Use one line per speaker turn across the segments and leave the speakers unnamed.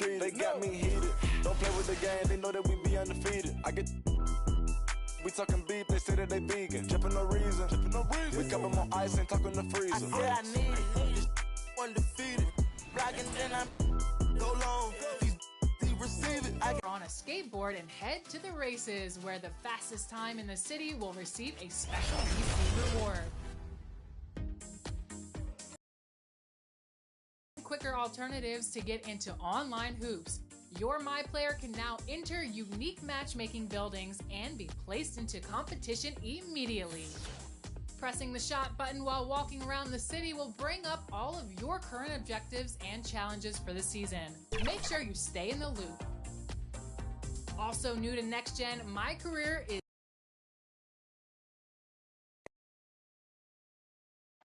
treated. They got me heated. Don't play with the game, they know that we be undefeated. We talking beef, they say that they vegan. Trippin' no reason. We cup 'em on ice and talk in the freezer.
I said I need it. This undefeated. Rockin' then I go long. He receive it.
On a skateboard and head to the races, where the fastest time in the city will receive a special PC reward. Quicker alternatives to get into online hoops. Your MyPlayer can now enter unique matchmaking buildings and be placed into competition immediately. Pressing the shot button while walking around the city will bring up all of your current objectives and challenges for the season. Make sure you stay in the loop. Also new to Next Gen, My Career is...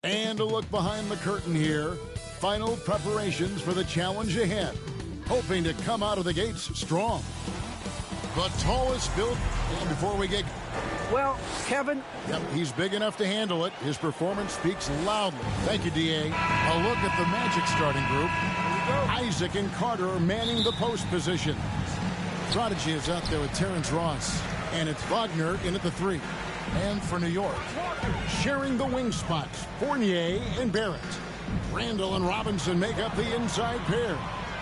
And a look behind the curtain here. Final preparations for the challenge ahead. Hoping to come out of the gates strong. The tallest built, and before we get...
Well, Kevin...
Yep, he's big enough to handle it. His performance speaks loudly. Thank you, D.A. A look at the Magic starting group. Isaac and Carter are manning the post position. Prodigy is out there with Terrence Ross. And it's Wagner in at the 3. And for New York, sharing the wing spots, Fournier and Barrett. Randall and Robinson make up the inside pair.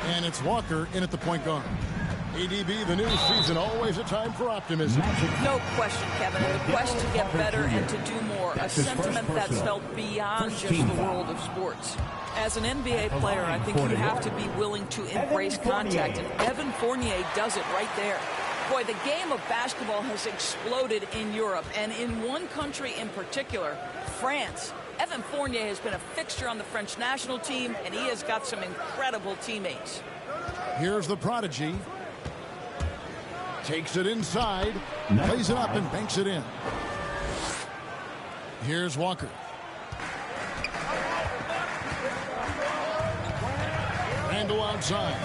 And it's Walker in at the point guard. ADB, the new season, always a time for optimism.
No question, Kevin. The quest to get better and to do more. A sentiment that's felt beyond just the world of sports. As an NBA player, I think you have to be willing to embrace contact. And Evan Fournier does it right there. Boy, the game of basketball has exploded in Europe. And in one country in particular, France. Evan Fournier has been a fixture on the French national team, and he has got some incredible teammates.
Here's the Prodigy. Takes it inside, plays it up, and banks it in. Here's Walker. Randall outside.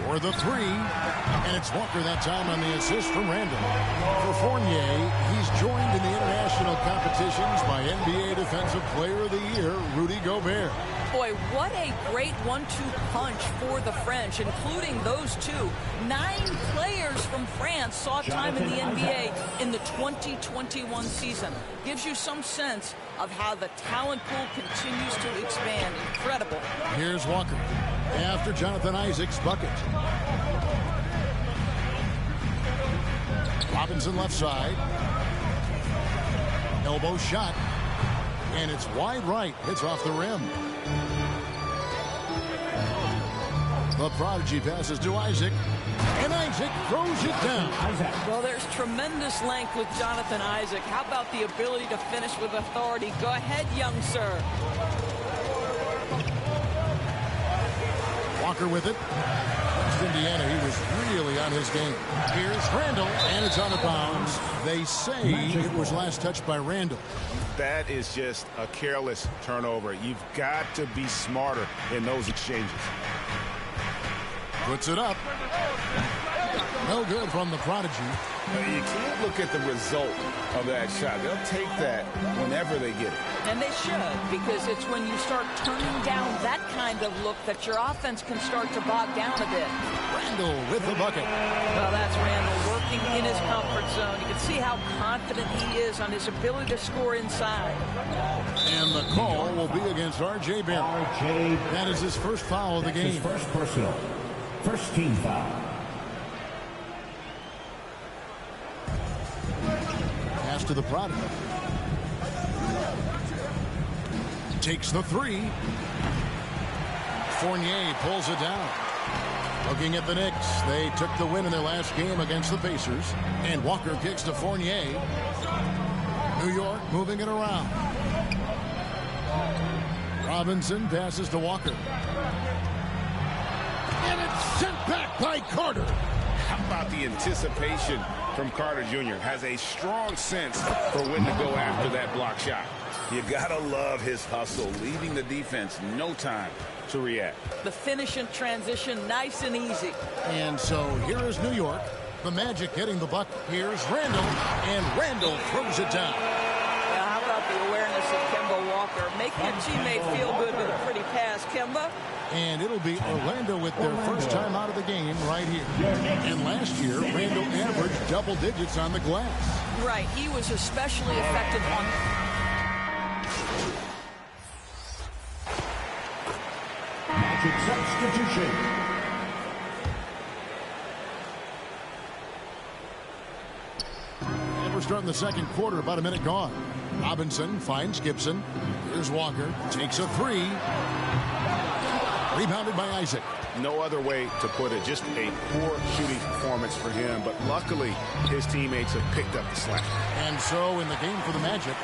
For the 3, and it's Walker that time on the assist from Randall. For Fournier, he's joined in the international competitions by NBA Defensive Player of the Year, Rudy Gobert.
Boy, what a great 1-2 punch for the French, including those two. 9 players from France saw time in the NBA in the 2021 season. Gives you some sense of how the talent pool continues to expand. Incredible.
Here's Walker after Jonathan Isaac's bucket. Robinson left side. Elbow shot. And it's wide right. Hits off the rim. The Prodigy passes to Isaac. And Isaac throws it down.
Well, there's tremendous length with Jonathan Isaac. How about the ability to finish with authority? Go ahead, young sir.
Walker with it. Indiana, he was really on his game. Here's Randall, and it's out of bounds. They say it was last touched by Randall.
That is just a careless turnover. You've got to be smarter in those exchanges.
Puts it up. No good from the Prodigy.
You can't look at the result of that shot. They'll take that whenever they get it.
And they should, because it's when you start turning down that kind of look that your offense can start to bog down a bit.
Randall with the bucket.
Well, that's Randall working in his comfort zone. You can see how confident he is on his ability to score inside.
And the call will be against R.J. Barrett. That is his first foul of the game.
His first personal. First team foul.
Pass to the Prodigy. Takes the 3. Fournier pulls it down. Looking at the Knicks, they took the win in their last game against the Pacers. And Walker kicks to Fournier. New York moving it around. Robinson passes to Walker. And it's sent back by Carter.
How about the anticipation from Carter Jr.? Has a strong sense for when to go after that block shot. You gotta love his hustle, leaving the defense no time to react.
The finish and transition, nice and easy.
And so here is New York. The Magic getting the bucket. Here's Randall, and Randall throws it down.
Now, how about the awareness of Kemba Walker, making a teammate feel good with a pretty pass. Kemba?
And it'll be Orlando with their first time out of the game right here. And last year, Randall averaged double digits on the glass.
Right, he was especially effective on...
Magic substitution.
And we're starting the second quarter, about a minute gone. Robinson finds Gibson. Here's Walker, takes a three. Rebounded by Isaac.
No other way to put it. Just a poor shooting performance for him. But luckily, his teammates have picked up the slack.
And so in the game for the Magic,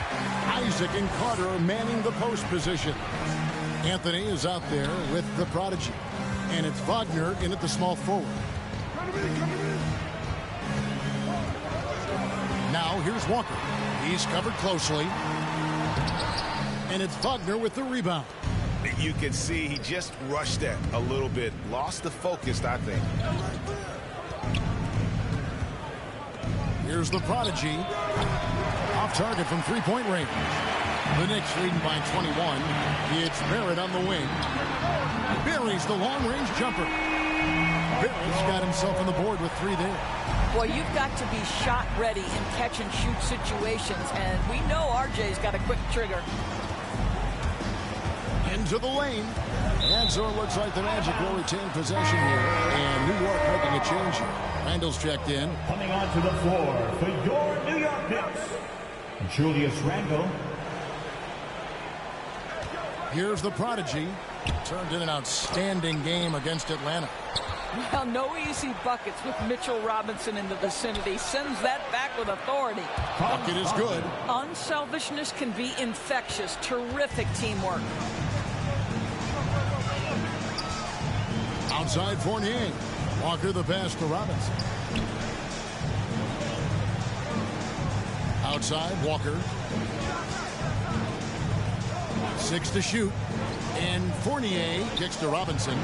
Isaac and Carter are manning the post position. Anthony is out there with the prodigy. And it's Wagner in at the small forward. Now here's Walker. He's covered closely. And it's Wagner with the rebound.
You can see he just rushed that a little bit. Lost the focus, I think.
Here's the prodigy. Off target from three-point range. The Knicks leading by 21. It's Barrett on the wing. Buries the long-range jumper. Barrett's got himself on the board with three there.
Boy, you've got to be shot ready in catch-and-shoot situations, and we know RJ's got a quick trigger.
Into the lane. And so it looks like the Magic will retain possession here. And New York making a change here. Randall's checked in.
Coming onto the floor for your New York Knicks, Julius Randle.
Here's the prodigy. Turned in an outstanding game against Atlanta.
Well, no easy buckets with Mitchell Robinson in the vicinity. Sends that back with authority.
Bucket is good.
Unselfishness can be infectious. Terrific teamwork.
Outside Fournier. Walker the pass to Robinson. Outside Walker. 6 to shoot. And Fournier kicks to Robinson.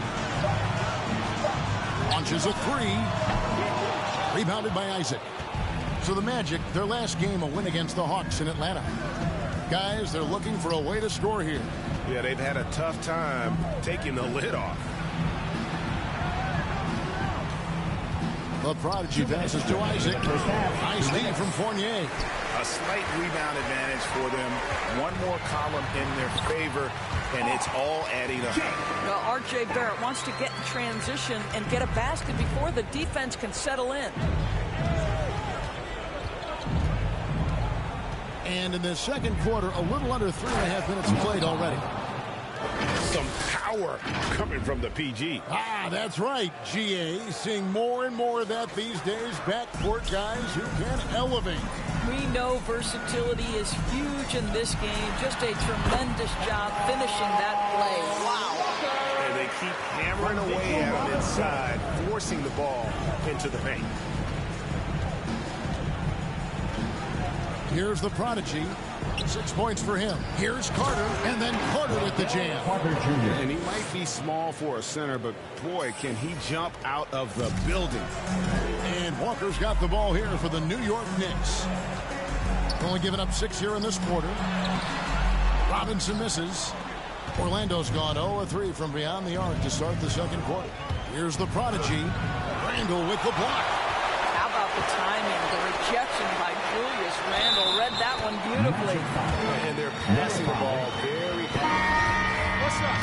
Launches a three. Rebounded by Isaac. So the Magic, their last game, a win against the Hawks in Atlanta. Guys, they're looking for a way to score here.
Yeah, they've had a tough time taking the lid off.
The prodigy passes to Isaac. Nice lead from Fournier.
A slight rebound advantage for them. One more column in their favor, and it's all adding up.
Well, R.J. Barrett wants to get in transition and get a basket before the defense can settle in.
And in the second quarter, a little under 3.5 minutes played already.
Some power coming from the PG.
Ah, that's right, GA. Seeing more and more of that these days. Backcourt guys who can elevate.
We know versatility is huge in this game. Just a tremendous job finishing that play. Wow.
And they keep hammering away at him inside, forcing the ball into the paint.
Here's the prodigy. 6 points for him. Here's Carter, and then Carter with the jam.
Carter Jr.
And he might be small for a center, but boy, can he jump out of the building.
And Walker's got the ball here for the New York Knicks. Only giving up 6 here in this quarter. Robinson misses. Orlando's gone 0-3 from beyond the arc to start the second quarter. Here's the prodigy. Randall with the block.
How about the timing, the rejection by Julius Randle. Read that one beautifully.
And they're passing the ball very hard. What's up?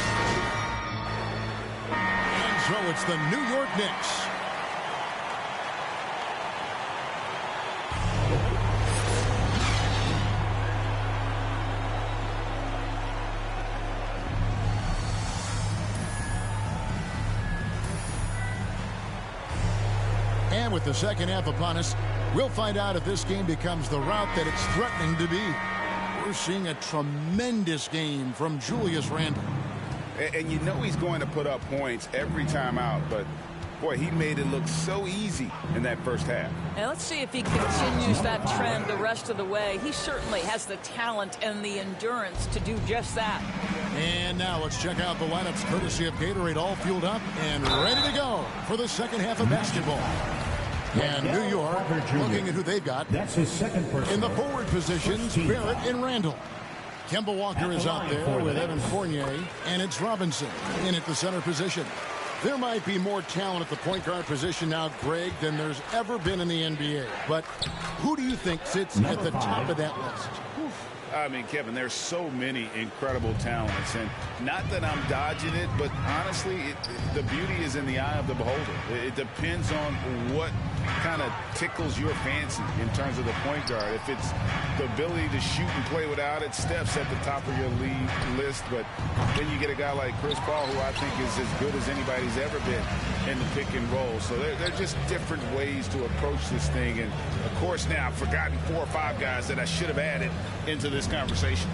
And so it's the New York Knicks. And with the second half upon us, we'll find out if this game becomes the route that it's threatening to be. We're seeing a tremendous game from Julius Randle.
And you know he's going to put up points every time out, but boy, he made it look so easy in that first half.
And let's see if he continues that trend the rest of the way. He certainly has the talent and the endurance to do just that.
And now let's check out the lineups courtesy of Gatorade, all fueled up and ready to go for the second half of basketball. And New York looking at who they've got.
That's his second person.
In the forward positions, Barrett and Randall. Kemba Walker is out there with Evan Fournier, and it's Robinson in at the center position. There might be more talent at the point guard position now, Greg, than there's ever been in the NBA. But who do you think sits at the top of that list?
I mean, Kevin, there's so many incredible talents, and not that I'm dodging it, but honestly, the beauty is in the eye of the beholder. It depends on what kind of tickles your fancy in terms of the point guard. If it's the ability to shoot and play without it, Steph's at the top of your league list, but then you get a guy like Chris Paul, who I think is as good as anybody's ever been in the pick and roll. So they're just different ways to approach this thing, and of course now I've forgotten 4 or 5 guys that I should have added into this conversation.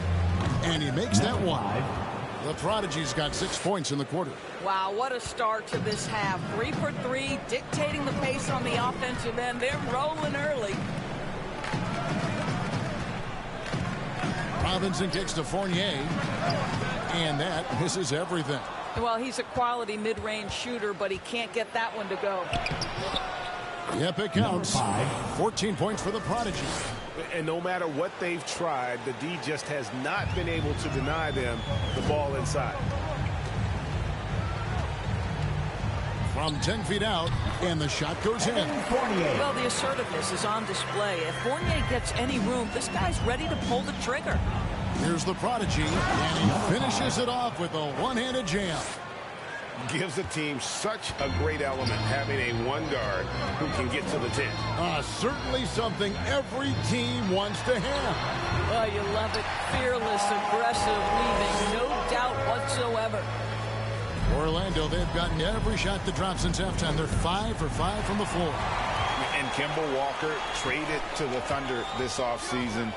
And he makes that one. The Prodigy's got 6 points in the quarter.
Wow, what a start to this half. 3 for 3, dictating the pace on the offensive end. They're rolling early.
Robinson kicks to Fournier, and that misses everything.
Well, he's a quality mid-range shooter, but he can't get that one to go.
Yep, it counts. 14 points for the Prodigy.
And no matter what they've tried, the D just has not been able to deny them the ball inside.
From 10 feet out, and the shot goes in.
Well, the assertiveness is on display. If Fournier gets any room, this guy's ready to pull the trigger.
Here's the Prodigy, and he finishes it off with a one-handed jam.
Gives the team such a great element having a one guard who can get to the 10.
Certainly something every team wants to have.
Oh, you love it. Fearless, aggressive, leaving no doubt whatsoever.
Orlando, they've gotten every shot that dropped since halftime. They're 5 for 5 from the floor.
And Kemba Walker, traded to the Thunder this offseason,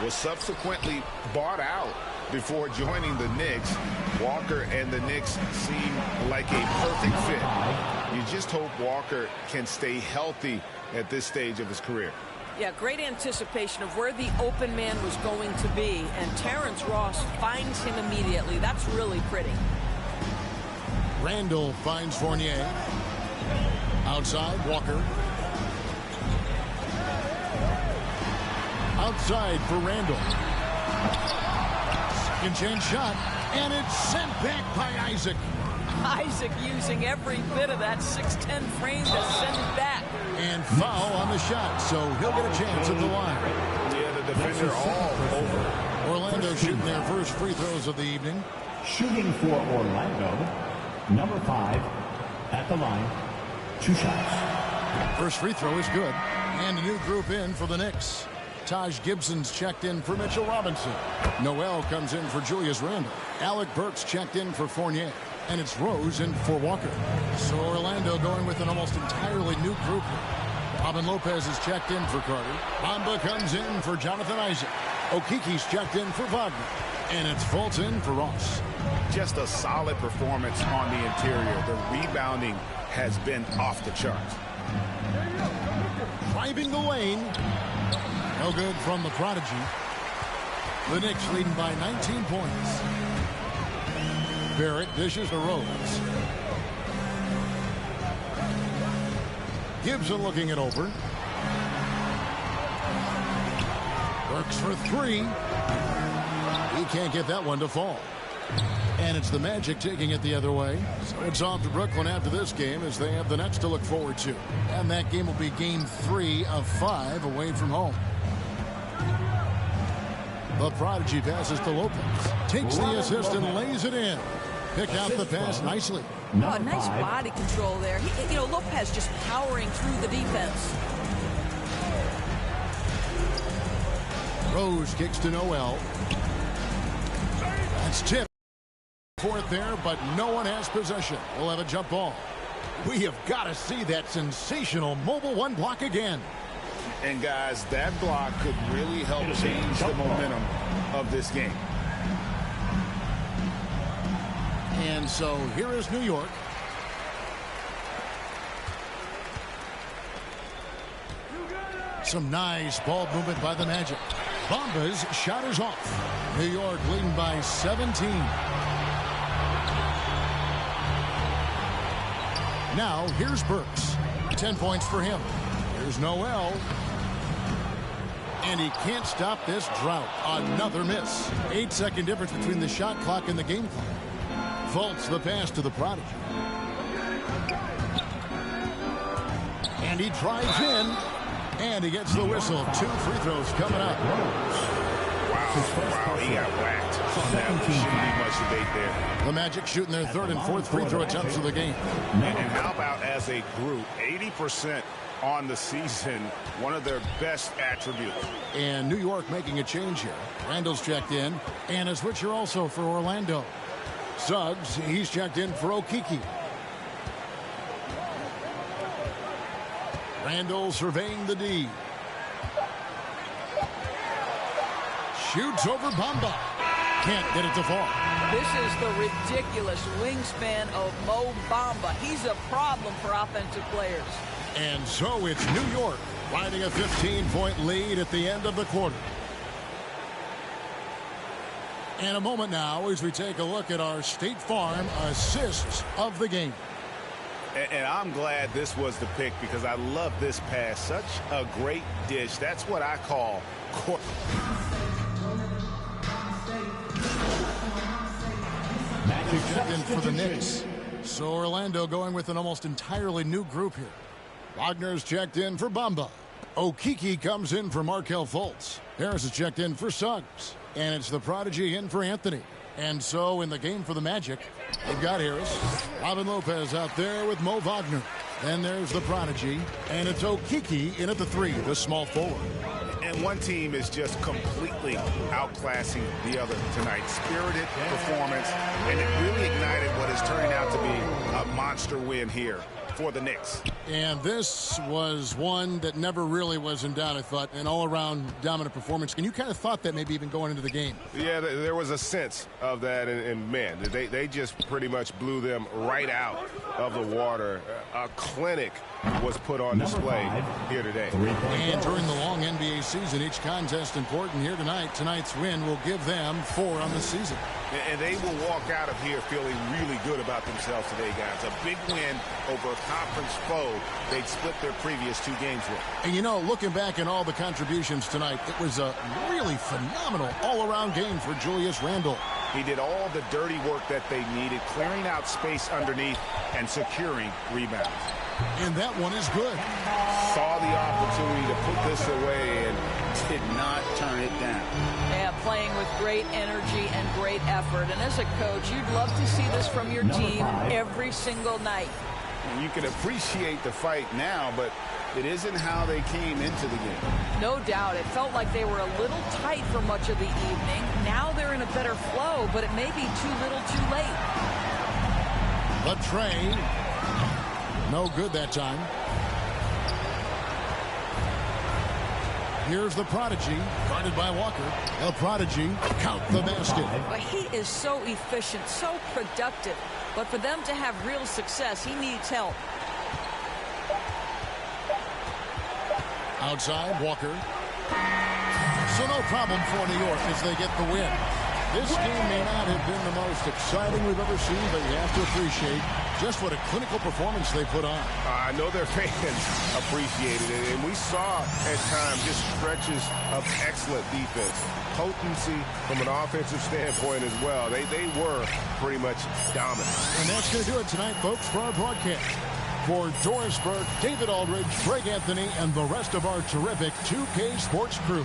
was subsequently bought out before joining the Knicks. Walker and the Knicks seem like a perfect fit. You just hope Walker can stay healthy at this stage of his career.
Yeah, great anticipation of where the open man was going to be, and Terrence Ross finds him immediately. That's really pretty.
Randall finds Fournier. Outside, Walker. Outside for Randall. Second chance shot, and it's sent back by Isaac.
Isaac using every bit of that 6'10" frame to send it back.
And foul on the shot, so he'll get a chance at the line.
Yeah, the defender all over.
Orlando shooting their first free throws of the evening.
Shooting for Orlando, number 5 at the line, 2 shots.
First free throw is good. And a new group in for the Knicks. Taj Gibson's checked in for Mitchell Robinson. Noel comes in for Julius Randle. Alec Burks checked in for Fournier. And it's Rose in for Walker. So Orlando going with an almost entirely new group. Robin Lopez is checked in for Carter. Bamba comes in for Jonathan Isaac. Okiki's checked in for Wagner. And it's Fulton for Ross.
Just a solid performance on the interior. The rebounding has been off the charts.
Driving the lane. No good from the Prodigy. The Knicks leading by 19 points. Barrett dishes to Rose. Gibson looking it over. Works for 3. He can't get that one to fall. And it's the Magic taking it the other way. So it's off to Brooklyn after this game as they have the Nets to look forward to. And that game will be game 3 of 5 away from home. The Prodigy passes to Lopez. Takes the assist and lays it in. Pick out the pass nicely.
Oh, nice body control there. Lopez just powering through the defense.
Rose kicks to Noel. That's tipped. Fourth there, but no one has possession. We'll have a jump ball. We have got to see that sensational mobile one block again.
And guys, that block could really help change the momentum of this game.
And so here is New York. Some nice ball movement by the Magic. Bamba's shot is off. New York leading by 17. Now here's Burks. 10 points for him. Here's Noel. And he can't stop this drought. Another miss. 8-second difference between the shot clock and the game clock. Fultz the pass to the prodigy. And he drives in. And he gets the whistle. 2 free throws coming up.
Wow, he got whacked on that one. Shouldn't be much debate there.
The Magic shooting their 3rd and 4th free throw attempts of the game.
And how about as a group, 80% on the season, one of their best attributes.
And New York making a change here. Randall's checked in. And a switcher also for Orlando. Suggs, he's checked in for Okeke. Randall surveying the D. Shoots over Bamba. Can't get it to fall.
This is the ridiculous wingspan of Mo Bamba. He's a problem for offensive players.
And so it's New York riding a 15-point lead at the end of the quarter. And a moment now as we take a look at our State Farm assists of the game.
And I'm glad this was the pick because I love this pass. Such a great dish. That's what I call court.
Checked in for the Knicks. So Orlando going with an almost entirely new group here. Wagner's checked in for Bamba. Okeke comes in for Markelle Fultz. Harris is checked in for Suggs. And it's the prodigy in for Anthony. And so in the game for the Magic, they've got Harris. Robin Lopez out there with Mo Wagner. Then there's the prodigy. And it's Okeke in at the 3, the small forward.
And one team is just completely outclassing the other tonight. Spirited performance, and it really ignited what is turning out to be a monster win here for the Knicks.
And this was one that never really was in doubt, I thought. An all-around dominant performance. And you kind of thought that maybe even going into the game.
Yeah, there was a sense of that. And man, they just pretty much blew them right out of the water. A clinic was put on display here today.
And during the long NBA season, each contest important here tonight. Tonight's win will give them 4 on the season.
And they will walk out of here feeling really good about themselves today, guys. A big win over a conference foe they'd split their previous 2 games with.
And you know, looking back at all the contributions tonight, it was a really phenomenal all-around game for Julius Randle.
He did all the dirty work that they needed, clearing out space underneath and securing rebounds.
And that one is good.
Saw the opportunity to put this away and did not turn it down.
Yeah, playing with great energy and great effort. And as a coach, you'd love to see this from your team every single night.
And you can appreciate the fight now, but it isn't how they came into the game.
No doubt. It felt like they were a little tight for much of the evening. Now they're in a better flow, but it may be too little too late.
The train. No good that time. Here's the prodigy, guarded by Walker. The prodigy, count the basket.
But he is so efficient, so productive. But for them to have real success, he needs help.
Outside, Walker. So no problem for New York as they get the win. This game may not have been the most exciting we've ever seen, but you have to appreciate just what a clinical performance they put on.
I know their fans appreciated it, and we saw at times just stretches of excellent defense. Potency from an offensive standpoint as well. They were pretty much dominant.
And that's going to do it tonight, folks, for our broadcast. For Doris Burke, David Aldridge, Greg Anthony, and the rest of our terrific 2K Sports crew,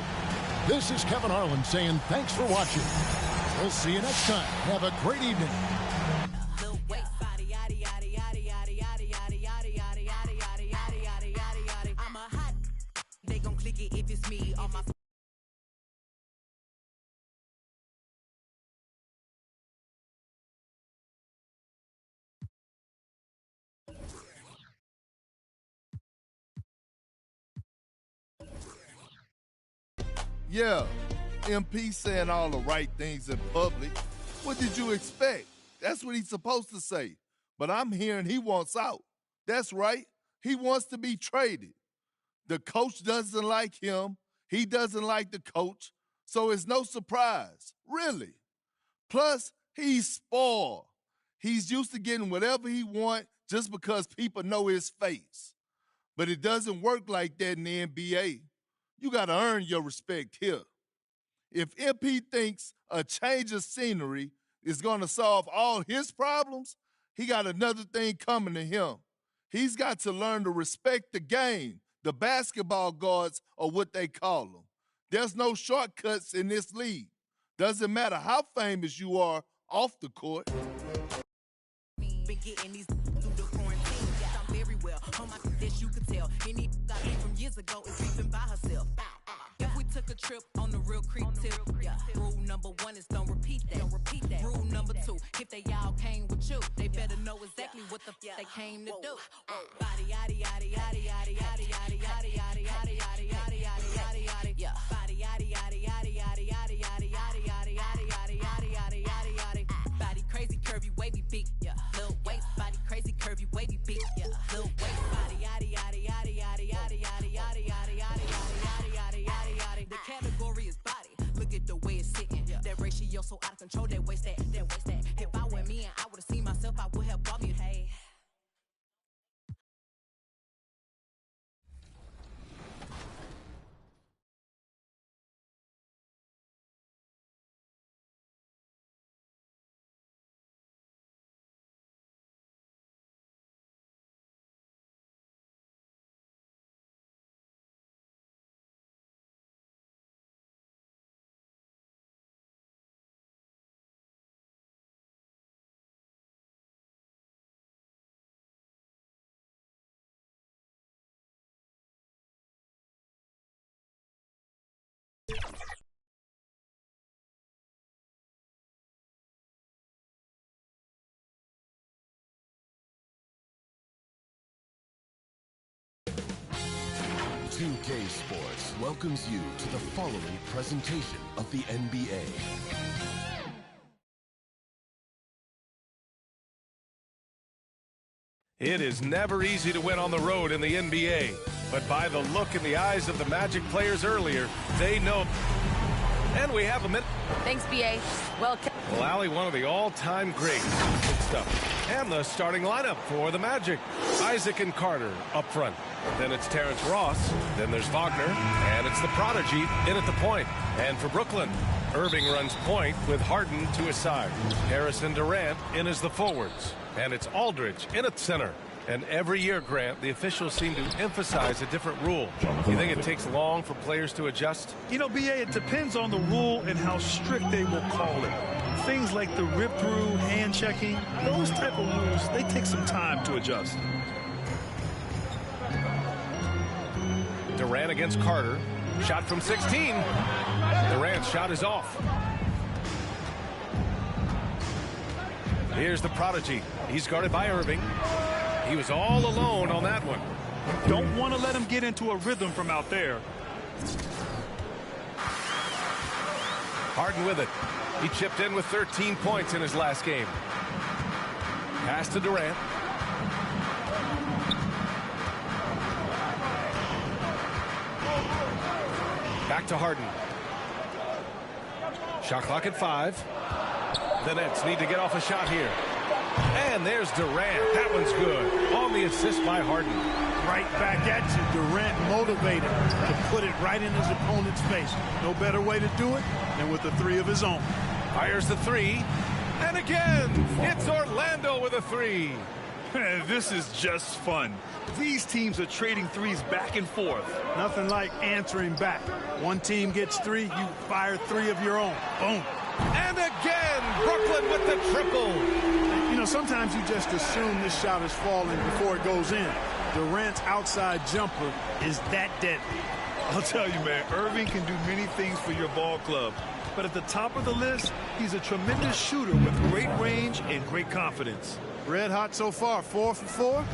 this is Kevin Harlan saying thanks for watching. We'll see you next time. Have a great evening.
Yeah, MP saying all the right things in public. What did you expect? That's what he's supposed to say. But I'm hearing he wants out. That's right. He wants to be traded. The coach doesn't like him. He doesn't like the coach. So it's no surprise, really. Plus, he's spoiled. He's used to getting whatever he wants just because people know his face. But it doesn't work like that in the NBA. You got to earn your respect here. If MP thinks a change of scenery is going to solve all his problems, he got another thing coming to him. He's got to learn to respect the game. The basketball gods are what they call them. There's no shortcuts in this league. Doesn't matter how famous you are off the court.
Been getting these through the quarantine. I'm very well. On my dish, you could tell. Any got me from years ago is beefing by herself. If we took a trip on the real creep tip, yeah. Rule number 1 is don't repeat that. Don't repeat that. Rule number 2, if they all came with you, they better know exactly what the they came to do. Body yaddy yaddy yaddy yaddy yaddy yaddy yaddy yaddy yaddy yaddy yaddy yaddy yaddy yeah. Body yaddy yaddy yaddy yaddy yaddy yaddy yaddy yaddy yaddy yaddy yaddy yaddy yaddy yaddy. Body crazy, curvy, wavy, big, yeah. Little waist, body crazy, curvy, wavy, big, yeah. Little waist, body yaddy yaddy yaddy yaddy yaddy yaddy yaddy yaddy yaddy yaddy yaddy yaddy yaddy. The category is body. Look at the way it's sitting. That ratio so out of control. That waist that. If I were me and I would have seen myself, I would have bought me. Hey.
K Sports welcomes you to the following presentation of the NBA.
It is never easy to win on the road in the NBA, but by the look in the eyes of the Magic players earlier, they know. And we have a minute.
Thanks, BA. Well,
Allie, one of the all-time greats. Good stuff. And the starting lineup for the Magic. Isaac and Carter up front. Then it's Terrence Ross. Then there's Wagner. And it's the prodigy in at the point. And for Brooklyn, Irving runs point with Harden to his side. Harrison Durant in as the forwards. And it's Aldridge in at center. And every year, Grant, the officials seem to emphasize a different rule. Do you think it takes long for players to adjust?
You know, BA, it depends on the rule and how strict they will call it. Things like the rip-through, hand-checking, those type of rules, they take some time to adjust.
Durant against Carter. Shot from 16. Durant's shot is off. Here's the prodigy. He's guarded by Irving. He was all alone on that one.
Don't want to let him get into a rhythm from out there.
Harden with it. He chipped in with 13 points in his last game. Pass to Durant. Back to Harden. Shot clock at 5. The Nets need to get off a shot here. And there's Durant. That one's good. On the assist by Harden.
Right back at you. Durant motivated to put it right in his opponent's face. No better way to do it than with a three of his own.
Fires the three. And again, it's Orlando with a three.
This is just fun. These teams are trading threes back and forth. Nothing like answering back. One team gets 3, you fire 3 of your own. Boom.
And again, Brooklyn with the triple.
You know, sometimes you just assume this shot is falling before it goes in. Durant's outside jumper is that deadly. I'll tell you, man, Irving can do many things for your ball club. But at the top of the list, he's a tremendous shooter with great range and great confidence. Red hot so far, 4 for 4.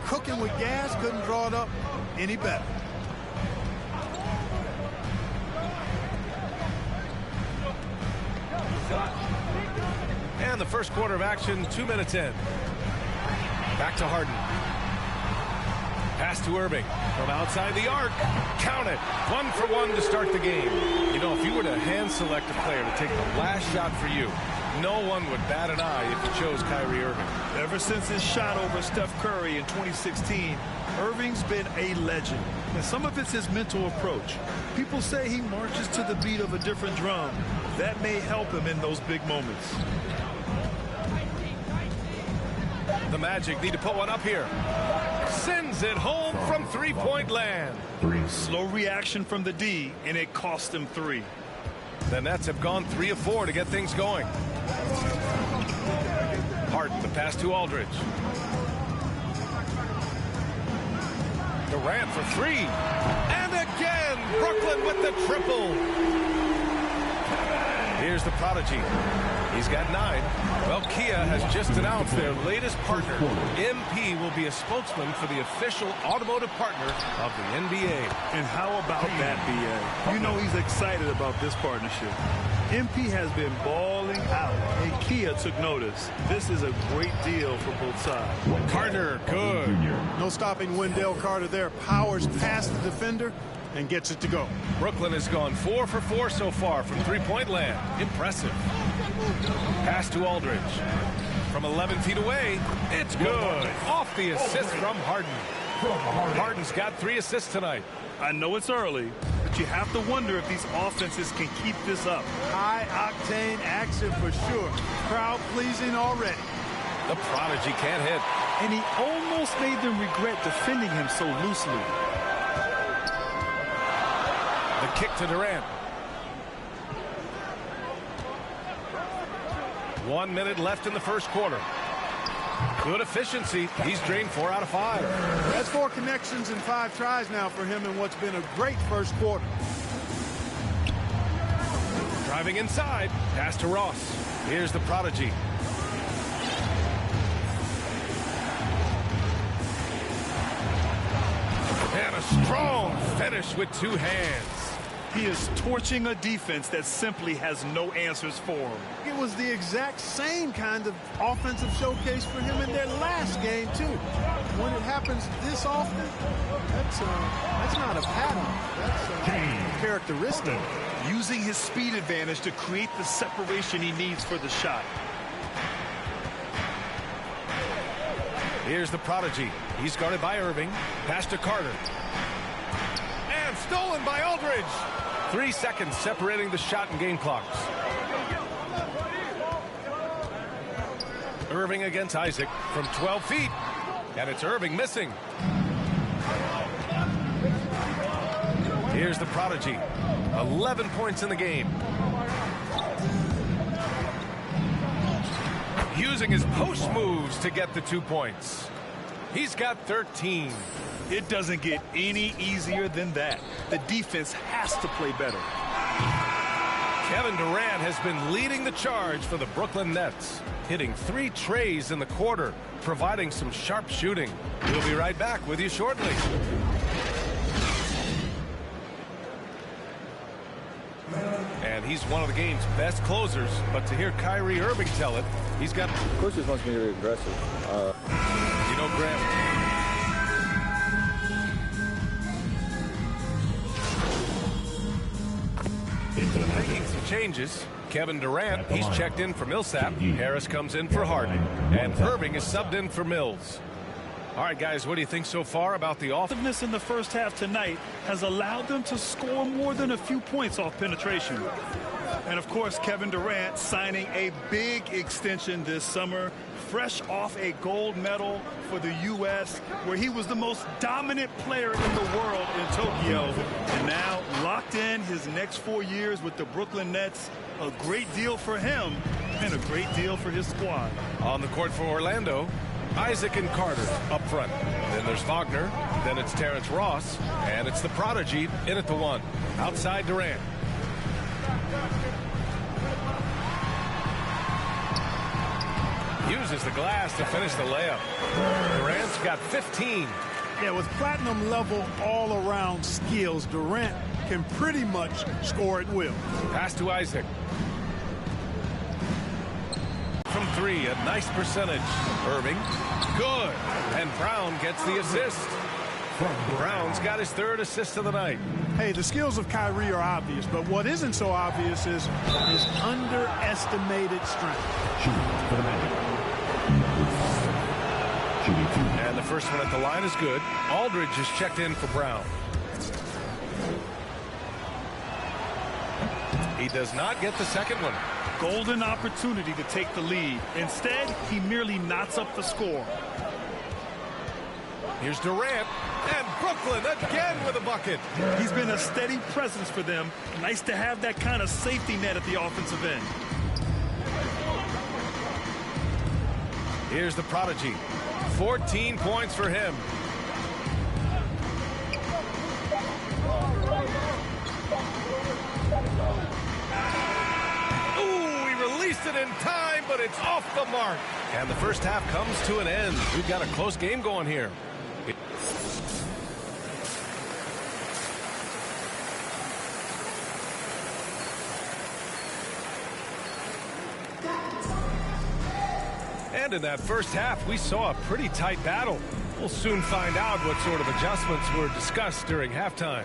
Cooking with gas, couldn't draw it up any better.
And the first quarter of action, 2 minutes in. Back to Harden. Pass to Irving from outside the arc. Count it. 1 for 1 to start the game. You know, if you were to hand select a player to take the last shot for you, No one would bat an eye if he chose Kyrie Irving.
Ever since his shot over Steph Curry in 2016, Irving's been a legend. And some of it's his mental approach. People say he marches to the beat of a different drum. That may help him in those big moments.
The Magic need to put one up here. Sends it home from three-point land.
Slow reaction from the D, and it cost him 3.
The Nets have gone 3 of 4 to get things going. Harden, the pass to Aldridge. Durant for 3. And again, Brooklyn with the triple. Here's the prodigy. He's got 9. Well, Kia has just announced their latest partner. MP will be a spokesman for the official automotive partner of the NBA.
And how about that, B.A.? You know he's excited about this partnership. MP has been balling out, and Kia took notice. This is a great deal for both sides.
Carter, good.
No stopping Wendell Carter there. Powers past the defender and gets it to go.
Brooklyn has gone 4 for 4 so far from three-point land. Impressive. Pass to Aldridge. From 11 feet away, it's good. Off the assist from Harden. Harden's got 3 assists tonight.
I know it's early, but you have to wonder if these offenses can keep this up.
High-octane action for sure. Crowd-pleasing already.
The prodigy can't hit.
And he almost made them regret defending him so loosely.
The kick to Durant. 1 minute left in the first quarter. Good efficiency. He's drained 4 out of 5.
That's 4 connections and 5 tries now for him in what's been a great first quarter.
Driving inside. Pass to Ross. Here's the prodigy. And a strong finish with 2 hands.
He is torching a defense that simply has no answers for him.
It was the exact same kind of offensive showcase for him in their last game, too. When it happens this often, that's not a pattern. That's a characteristic.
Using his speed advantage to create the separation he needs for the shot.
Here's the prodigy. He's guarded by Irving. Pass to Carter. And stolen by Aldridge. 3 seconds separating the shot and game clocks. Irving against Isaac from 12 feet. And it's Irving missing. Here's the prodigy. 11 points in the game. Using his post moves to get the 2 points. He's got 13.
It doesn't get any easier than that. The defense has to play better.
Kevin Durant has been leading the charge for the Brooklyn Nets, hitting 3 trays in the quarter, providing some sharp shooting. We'll be right back with you shortly. And he's one of the game's best closers, but to hear Kyrie Irving tell it, he's got...
Of course, just wants me to be aggressive.
You know, Graham... Making some changes. Kevin Durant, he's checked in for Millsap. Harris comes in for Harden. And Irving is subbed in for Mills. All right, guys, what do you think so far about the
offensiveness in the first half tonight has allowed them to score more than a few points off penetration. And, of course, Kevin Durant signing a big extension this summer, fresh off a gold medal for the U.S., where he was the most dominant player in the world in Tokyo. And now locked in his next 4 years with the Brooklyn Nets. A great deal for him and a great deal for his squad.
On the court for Orlando, Isaac and Carter up front. Then there's Wagner. Then it's Terrence Ross. And it's the prodigy in at the 1. Outside Durant. Uses the glass to finish the layup. Durant's got 15.
Yeah, with platinum level all-around skills, Durant can pretty much score at will.
Pass to Isaac. From 3, a nice percentage. Irving, good. And Brown gets the assist. Brown's got his 3rd assist of the night.
Hey, the skills of Kyrie are obvious, but what isn't so obvious is his underestimated strength.
For the Magic.
And the first one at the line is good. Aldridge is checked in for Brown. He does not get the second one.
Golden opportunity to take the lead. Instead, he merely knots up the score.
Here's Durant, and Brooklyn again with a bucket.
He's been a steady presence for them. Nice to have that kind of safety net at the offensive end.
Here's the prodigy. 14 points for him. Ooh, he released it in time, but it's off the mark. And the first half comes to an end. We've got a close game going here. And in that first half, we saw a pretty tight battle. We'll soon find out what sort of adjustments were discussed during halftime.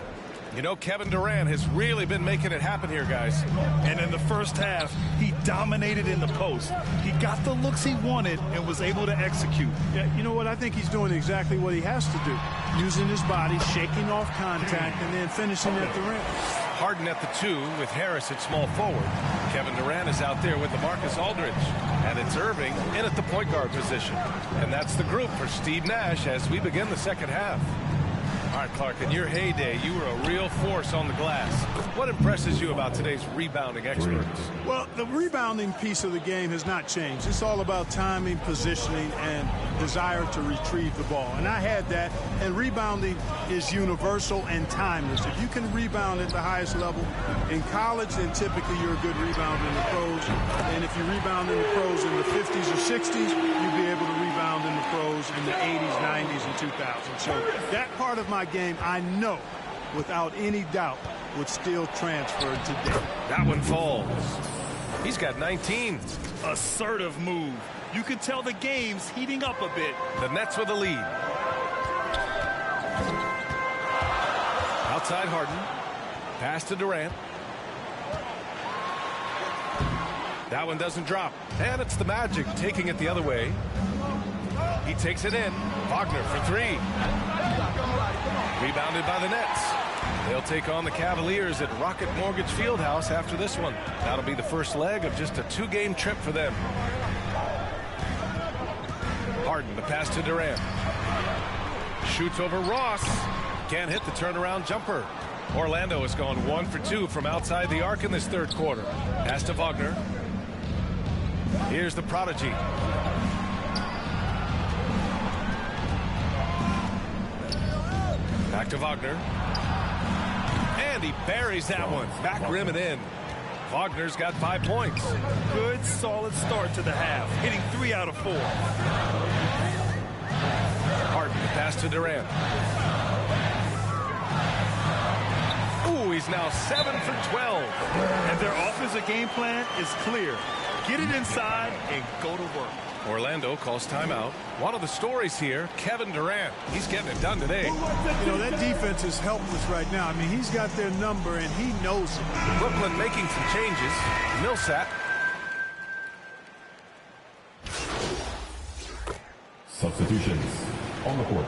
You know, Kevin Durant has really been making it happen here, guys.
And in the first half, he dominated in the post. He got the looks he wanted and was able to execute.
Yeah, you know what? I think he's doing exactly what he has to do. Using his body, shaking off contact, and then finishing at the rim.
Harden at the 2 with Harris at small forward. Kevin Durant is out there with LaMarcus Aldridge. And it's Irving in at the point guard position. And that's the group for Steve Nash as we begin the second half. All right, Clark, in your heyday, you were a real force on the glass. What impresses you about today's rebounding experts?
Well, the rebounding piece of the game has not changed. It's all about timing, positioning, and desire to retrieve the ball. And I had that, and rebounding is universal and timeless. If you can rebound at the highest level in college, then typically you're a good rebounder in the pros. And if you rebound in the pros in the 50s or 60s, you'll be able to rebound in the pros in the 80s, 90s, and 2000s. So that part of my game, I know, without any doubt, would still transfer today.
That one falls. He's got 19.
Assertive move. You can tell the game's heating up a bit.
The Nets with the lead. Outside Harden. Pass to Durant. That one doesn't drop. And it's the Magic taking it the other way. He takes it in. Wagner for 3. Rebounded by the Nets. They'll take on the Cavaliers at Rocket Mortgage Fieldhouse after this one. That'll be the first leg of just a 2-game trip for them. Harden, the pass to Durant. Shoots over Ross. Can't hit the turnaround jumper. Orlando has gone 1 for 2 from outside the arc in this third quarter. Pass to Wagner. Here's the prodigy. Back to Wagner. And he buries that one. Back rim and in. Wagner's got 5 points.
Good, solid start to the half. Hitting 3 out of 4.
Harden, pass to Durant. Ooh, he's now 7 for 12.
And their offensive game plan is clear. Get it inside and go to work.
Orlando calls timeout. One of the stories here, Kevin Durant. He's getting it done today.
You know, that defense is helpless right now. I mean, he's got their number, and he knows it.
Brooklyn making some changes. Millsap.
Substitutions on the court.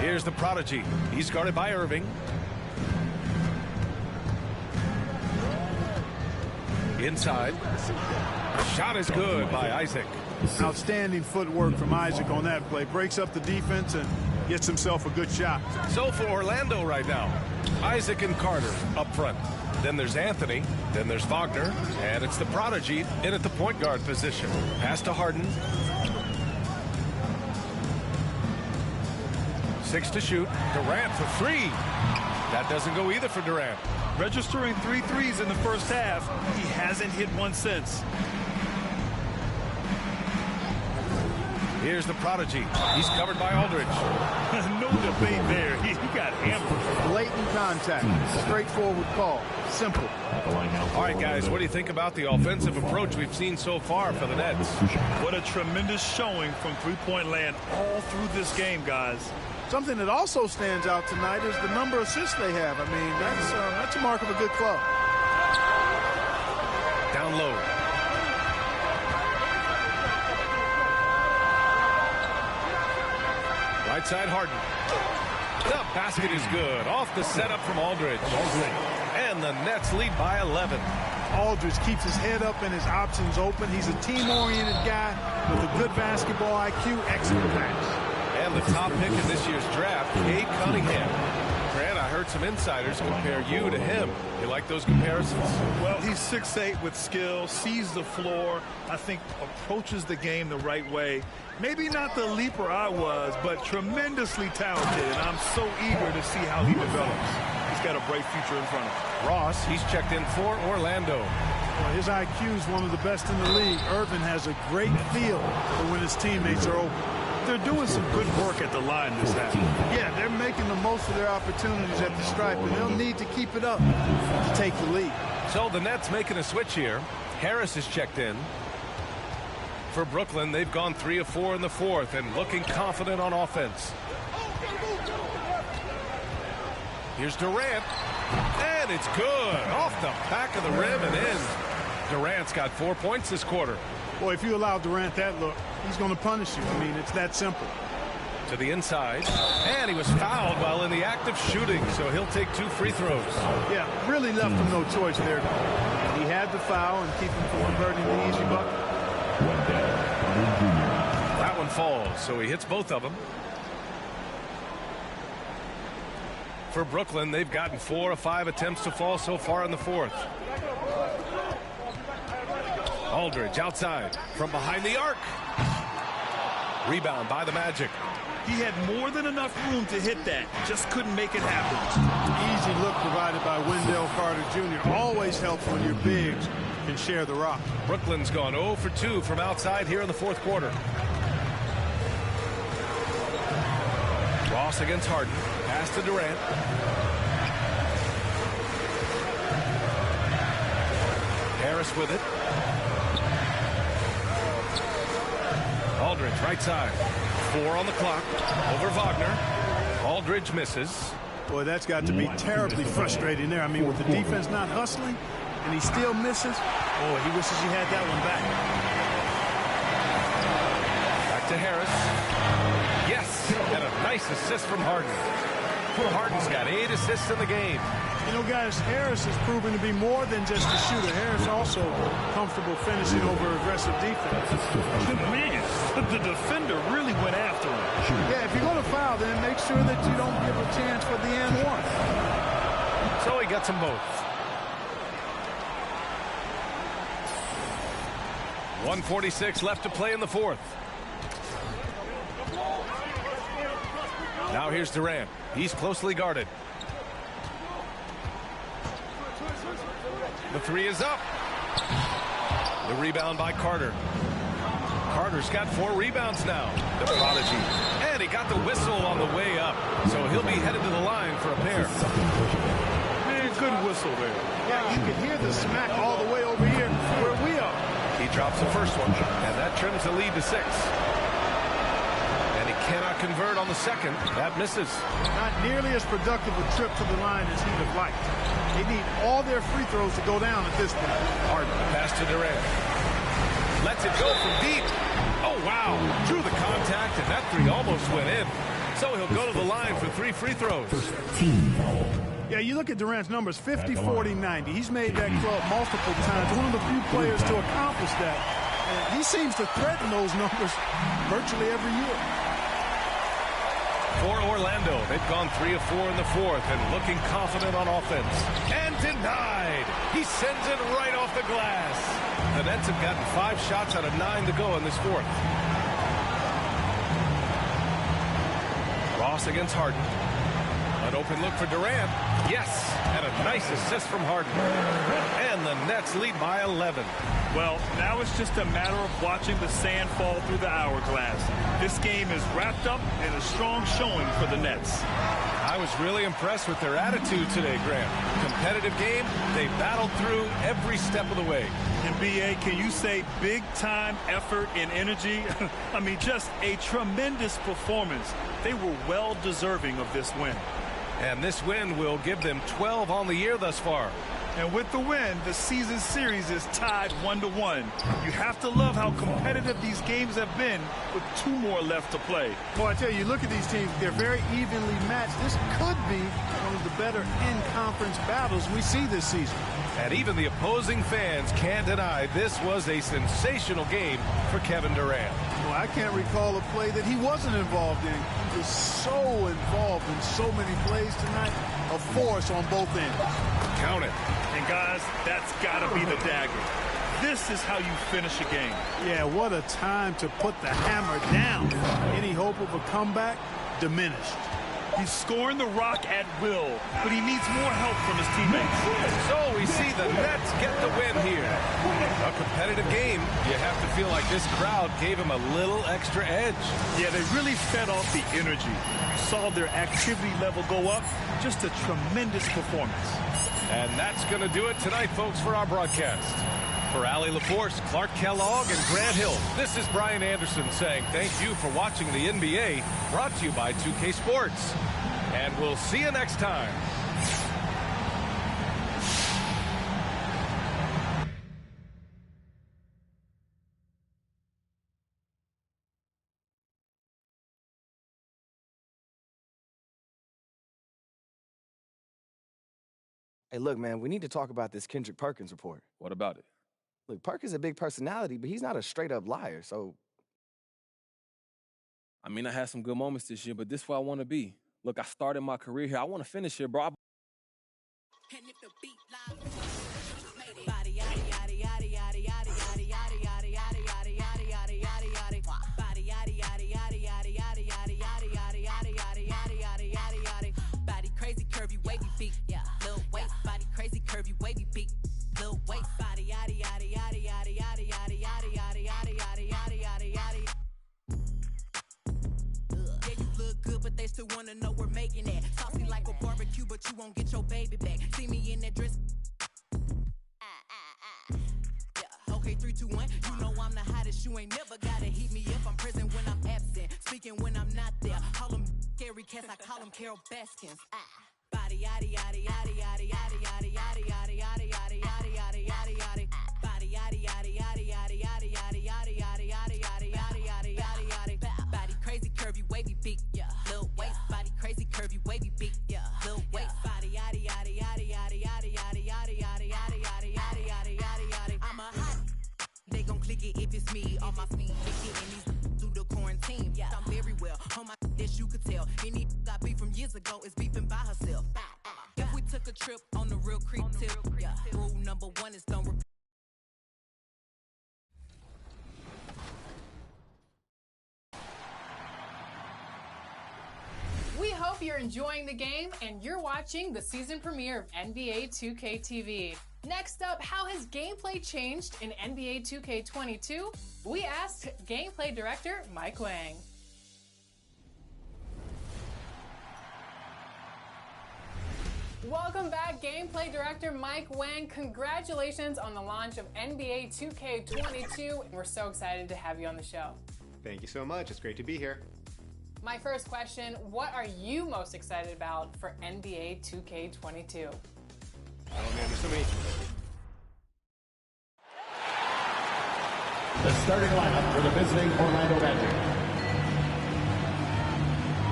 Here's the prodigy. He's guarded by Irving. Inside. Shot is good by Isaac.
Outstanding footwork from Isaac on that play. Breaks up the defense and gets himself a good shot.
So for Orlando right now, Isaac and Carter up front. Then there's Anthony. Then there's Wagner. And it's the prodigy in at the point guard position. Pass to Harden. 6 to shoot. Durant for 3. That doesn't go either for Durant.
Registering 3 threes in the first half. He hasn't hit one since.
Here's the prodigy. He's covered by Aldridge.
No debate there. He got hammered.
Blatant contact. Straightforward call. Simple.
All right, guys, what do you think about the offensive approach we've seen so far for the Nets?
What a tremendous showing from three-point land all through this game, guys.
Something that also stands out tonight is the number of assists they have. I mean, that's a mark of a good club.
Down low. Right side, Harden. The basket is good. Off the setup from Aldridge. And the Nets lead by 11.
Aldridge keeps his head up and his options open. He's a team-oriented guy with a good basketball IQ, excellent pass.
And the top pick in this year's draft, Cade Cunningham. Grant, I heard some insiders compare you to him. You like those comparisons?
Well, he's 6'8" with skill, sees the floor, I think approaches the game the right way. Maybe not the leaper I was, but tremendously talented, and I'm so eager to see how he develops. He's got a bright future in front of him.
Ross, he's checked in for Orlando.
Well, his IQ is one of the best in the league. Irvin has a great feel for when his teammates are open.
They're doing some good work at the line this half.
Yeah, they're making the most of their opportunities at the stripe, and they'll need to keep it up to take the lead.
So the Nets making a switch here. Harris is checked in. For Brooklyn, they've gone 3 of 4 in the fourth and looking confident on offense. Here's Durant. And it's good. Off the back of the rim and in. Durant's got 4 points this quarter.
Boy, if you allow Durant that look, he's going to punish you. I mean, it's that simple.
To the inside. And he was fouled while in the act of shooting, so he'll take 2 free throws.
Yeah, really left him no choice there. He had to foul and keep him from converting the easy bucket.
That one falls, so he hits both of them. For Brooklyn, they've gotten 4 of 5 attempts to fall so far in the fourth. Aldridge outside from behind the arc. Rebound by the Magic.
He had more than enough room to hit that. Just couldn't make it happen.
Easy look provided by Wendell Carter Jr. Always helps when your bigs can share the rock.
Brooklyn's gone 0 for 2 from outside here in the fourth quarter. Ross against Harden. Pass to Durant. Harris with it. Aldridge right side. 4 on the clock. Over Wagner. Aldridge misses.
Boy, that's got to be terribly frustrating there. I mean, with the defense not hustling and he still misses. Oh, he wishes he had that one back.
Back to Harris. Yes, and a nice assist from Harden. Harden's got 8 assists in the game.
You know, guys, Harris has proven to be more than just a shooter. Harris also comfortable finishing over aggressive defense.
Man, the defender really went after him.
Yeah, if you're going to foul, then make sure that you don't give a chance for the and one.
So he gets them both. 1:46 left to play in the fourth. Now here's Durant. He's closely guarded. The 3 is up. The rebound by Carter. Carter's got 4 rebounds now. The prodigy. And he got the whistle on the way up. So he'll be headed to the line for a pair.
Man, good whistle there.
Yeah, you can hear the smack all the way over here where we are.
He drops the first one. And that trims the lead to 6. And he cannot convert on the second. That misses.
Not nearly as productive a trip to the line as he'd have liked. They need all their free throws to go down at this point.
Harden pass to Durant. Lets it go from deep. Oh, wow. Drew the contact, and that 3 almost went in. So he'll go to the line for 3 free throws.
Yeah, you look at Durant's numbers, 50, 40, 90. He's made that club multiple times. One of the few players to accomplish that. And he seems to threaten those numbers virtually every year.
For Orlando, they've gone 3 of 4 in the fourth and looking confident on offense. And denied. He sends it right off the glass. The Nets have gotten 5 shots out of 9 to go in this fourth. Ross against Harden. An open look for Durant. Yes, and a nice assist from Harden. And the Nets lead by 11.
Well, now it's just a matter of watching the sand fall through the hourglass. This game is wrapped up in a strong showing for the Nets.
I was really impressed with their attitude today, Graham. Competitive game, they battled through every step of the way.
And B.A., can you say big-time effort and energy? I mean, just a tremendous performance. They were well deserving of this win.
And this win will give them 12 on the year thus far.
And with the win, the season series is tied 1-1. You have to love how competitive these games have been with 2 more left to play.
Well, I tell you, look at these teams. They're very evenly matched. This could be one of the better in-conference battles we see this season.
And even the opposing fans can't deny this was a sensational game for Kevin Durant.
Well, I can't recall a play that he wasn't involved in. He was so involved in so many plays tonight. A force on both ends.
Count it.
And guys, that's got to be the dagger. This is how you finish a game.
Yeah, what a time to put the hammer down. Any hope of a comeback diminished.
He's scoring the rock at will, but he needs more help from his teammates.
So we see the Nets get the win here. A competitive game. You have to feel like this crowd gave him a little extra edge.
Yeah, they really fed off the energy. You saw their activity level go up. Just a tremendous performance.
And that's going to do it tonight, folks, for our broadcast. For Allie LaForce, Clark Kellogg, and Grant Hill, this is Brian Anderson saying thank you for watching the NBA, brought to you by 2K Sports. And we'll see you next time.
Hey, look, man, we need to talk about this Kendrick Perkins report.
What about it?
Look, Perkins is a big personality, but he's not a straight-up liar, so...
I mean, I had some good moments this year, but this is where I want to be. Look, I started my career here. I want to finish here, bro.
Body crazy, curvy, wavy feet. Yeah, little waist, body crazy, curvy, wavy feet. Little waist, body yada yada yada yada yada yada yada yada yada yada yada yada yada. Yeah, you look good, but they still wanna know we're making it. Saucy like a barbecue, but you won't get your baby back. See me in that dress. Yeah, okay, 3, 2, 1. You know I'm the hottest. You ain't never gotta heat me up. I'm present when I'm absent, speaking when I'm not there. Call them scary cats, I call them Carol Baskins. Body yada yada yada yada yada yada yada yada yada yada yada yada yada yada. Body yada yada yada yada yada yada yada yada yada yada yada yada yada yada. Body crazy, curvy, wavy feet. Yeah, little waist. Body crazy, curvy, wavy feet. Yeah, little waist. Body yada yada yada yada yada yada yada yada yada yada yada yada yada yada. I'm a hot. They gon' click it if it's me. All my feet getting these through the quarantine. Yeah, I'm very well. On my this you could tell. Any got beef from years ago is beefing by herself. If we took a trip on the real creep tip, yeah. Rule number 1 is don't repeat.
We hope you're enjoying the game and you're watching the season premiere of NBA 2K TV. Next up, how has gameplay changed in NBA 2K22? We asked gameplay director Mike Wang. Welcome back, gameplay director Mike Wang. Congratulations on the launch of NBA 2K22. We're so excited to have you on the show.
Thank you so much. It's great to be here.
My first question, what are you most excited about for NBA 2K22?
Oh man, there's so many.
The starting lineup for the visiting Orlando Magic.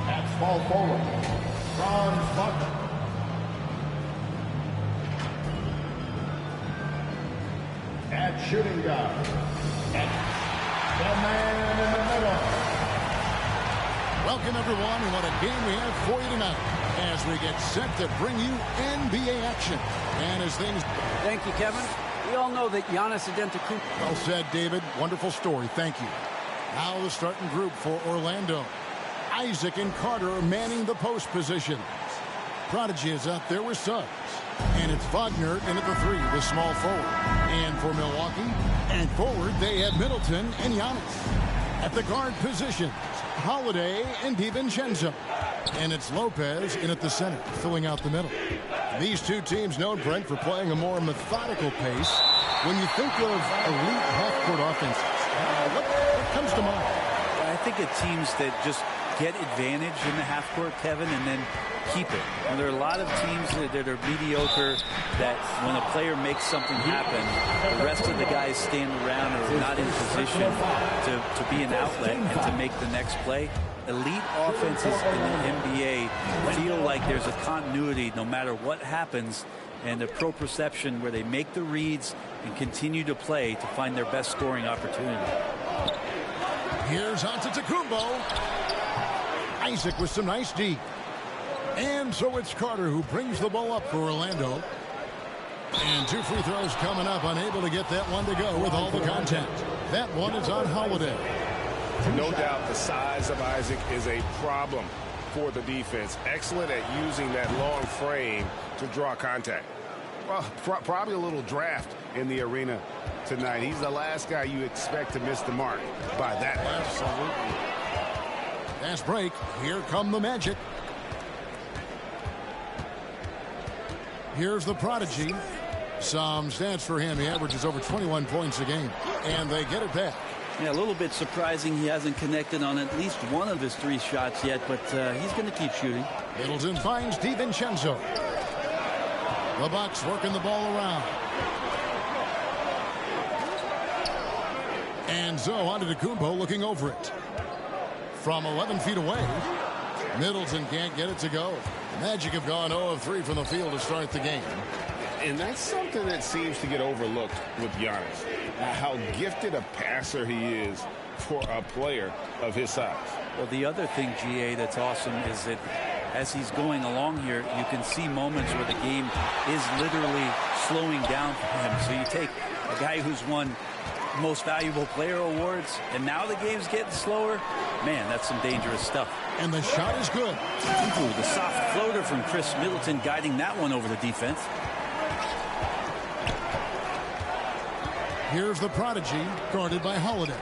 At small forward, Franz Wagner. At shooting guard, and the man in the middle. Welcome, everyone, and what a game we have for you tonight as we get set to bring you NBA action. And as things...
Thank you, Kevin. We all know that Giannis Antetokounmpo...
Well said, David. Wonderful story. Thank you. Now the starting group for Orlando. Isaac and Carter manning the post position. Prodigy is out there with Suggs. And it's Wagner in at the 3, the small forward. And for Milwaukee, and forward, they have Middleton and Giannis. At the guard positions, Holiday and DiVincenzo. And it's Lopez in at the center, filling out the middle. These two teams known, Brent, for playing a more methodical pace. When you think of elite half-court offenses, what comes to mind?
I think of teams that just get advantage in the half-court, Kevin, and then keep it. And there are a lot of teams that are mediocre, that when a player makes something happen, the rest of the guys stand around or are not in position to be an outlet and to make the next play. Elite offenses in the NBA feel like there's a continuity no matter what happens, and a proprioception where they make the reads and continue to play to find their best scoring opportunity.
Here's Antetokounmpo. Isaac with some nice D. And so it's Carter who brings the ball up for Orlando. And 2 free throws coming up, unable to get that one to go with all the contact. That one is on Holiday.
No doubt the size of Isaac is a problem for the defense. Excellent at using that long frame to draw contact. Well, probably a little draft in the arena tonight. He's the last guy you expect to miss the mark by that much.
Absolutely. Fast break. Here come the Magic. Here's the Prodigy. Some stats for him. He averages over 21 points a game. And they get it back.
Yeah, a little bit surprising he hasn't connected on at least one of his 3 shots yet, but he's going to keep shooting.
Middleton finds DiVincenzo. The Bucks working the ball around. And so Antetokounmpo looking over it. From 11 feet away, Middleton can't get it to go. Magic have gone 0 of 3 from the field to start the game.
And that's something that seems to get overlooked with Giannis. How gifted a passer he is for a player of his size.
Well, the other thing, GA, that's awesome is that as he's going along here, you can see moments where the game is literally slowing down for him. So you take a guy who's won Most Valuable Player awards, and now the game's getting slower. Man, that's some dangerous stuff.
And the shot is good.
Ooh, the soft floater from Chris Middleton guiding that one over the defense.
Here's the Prodigy, guarded by Holiday.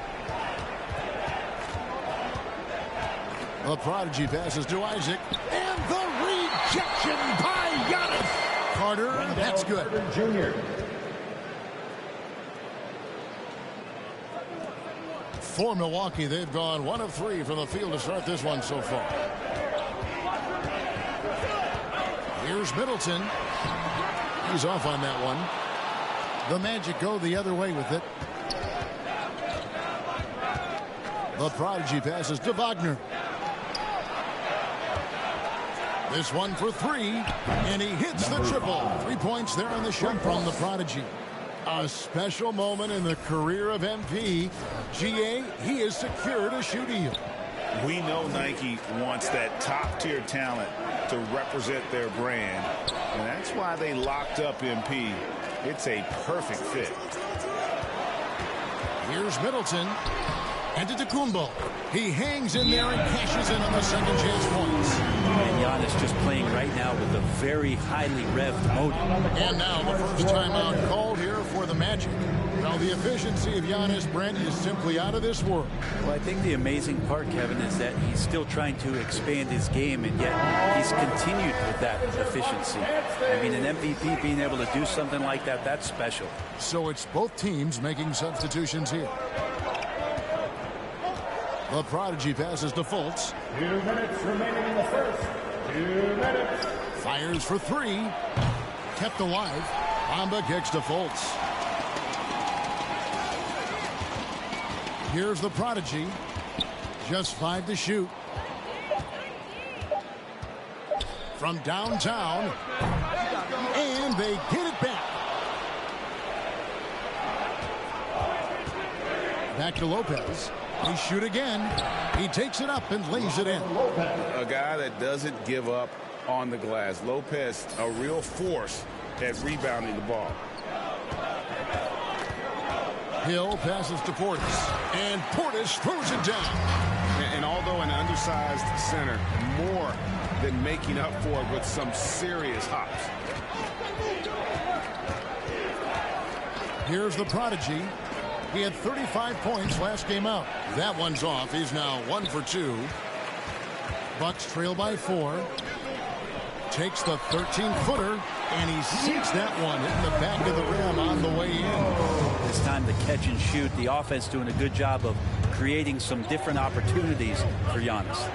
The Prodigy passes to Isaac, and the rejection by Giannis. Carter, that's good.
Jr.
For Milwaukee, they've gone 1 of 3 from the field to start this one so far. Here's Middleton. He's off on that one. The Magic go the other way with it. The Prodigy passes to Wagner. This one for 3, and he hits the triple. 3 points there on the shot from the Prodigy. A special moment in the career of MP. GA, he has secured a shoe deal.
We know Nike wants that top-tier talent to represent their brand, and that's why they locked up MP. It's a perfect fit.
Here's Middleton. And Antetokounmpo. He hangs in there and cashes in on the second chance points.
And Giannis just playing right now with a very highly revved motor.
And now the first timeout called here for the Magic. Now the efficiency of Giannis, Brent, is simply out of this world.
Well, I think the amazing part, Kevin, is that he's still trying to expand his game, and yet he's continued with that efficiency. I mean, an MVP being able to do something like that, that's special.
So it's both teams making substitutions here. The Prodigy passes to Fultz.
2 minutes remaining in the first. 2 minutes.
Fires for 3. Kept alive. Bamba kicks to Fultz. Here's the Prodigy. Just 5 to shoot. From downtown. And they get it back. Back to Lopez. He shoot again. He takes it up and lays it in.
A guy that doesn't give up on the glass. Lopez, a real force at rebounding the ball.
Hill passes to Portis. And Portis throws it down.
And although an undersized center, more
than making up for it with some serious hops.
Here's the prodigy. He had 35 points last game out. That one's off. He's now 1 for 2. Bucks trail by 4. Takes the 13-footer, and he sinks that one, hitting the back of the rim on the way in.
It's time to catch and shoot. The offense doing a good job of creating some different opportunities for Giannis.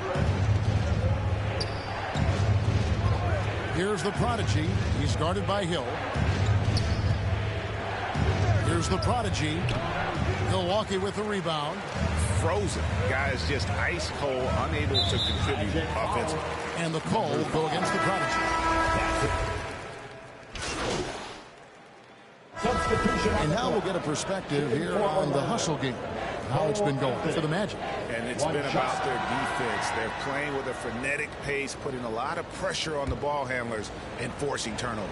Here's the prodigy. He's guarded by Hill. Here's the prodigy. Milwaukee with the rebound.
Frozen. Guys just ice cold, unable to contribute offensively.
And the call will go against the prodigy. And now we'll get a perspective here on the hustle game. How it's been going for the Magic.
And it's been about their defense. They're playing with a frenetic pace, putting a lot of pressure on the ball handlers and forcing turnovers.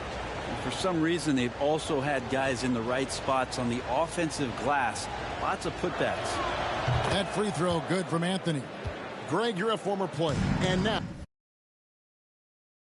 For some reason, they've also had guys in the right spots on the offensive glass. Lots of putbacks.
That free throw good from Anthony. Greg, you're a former player. And now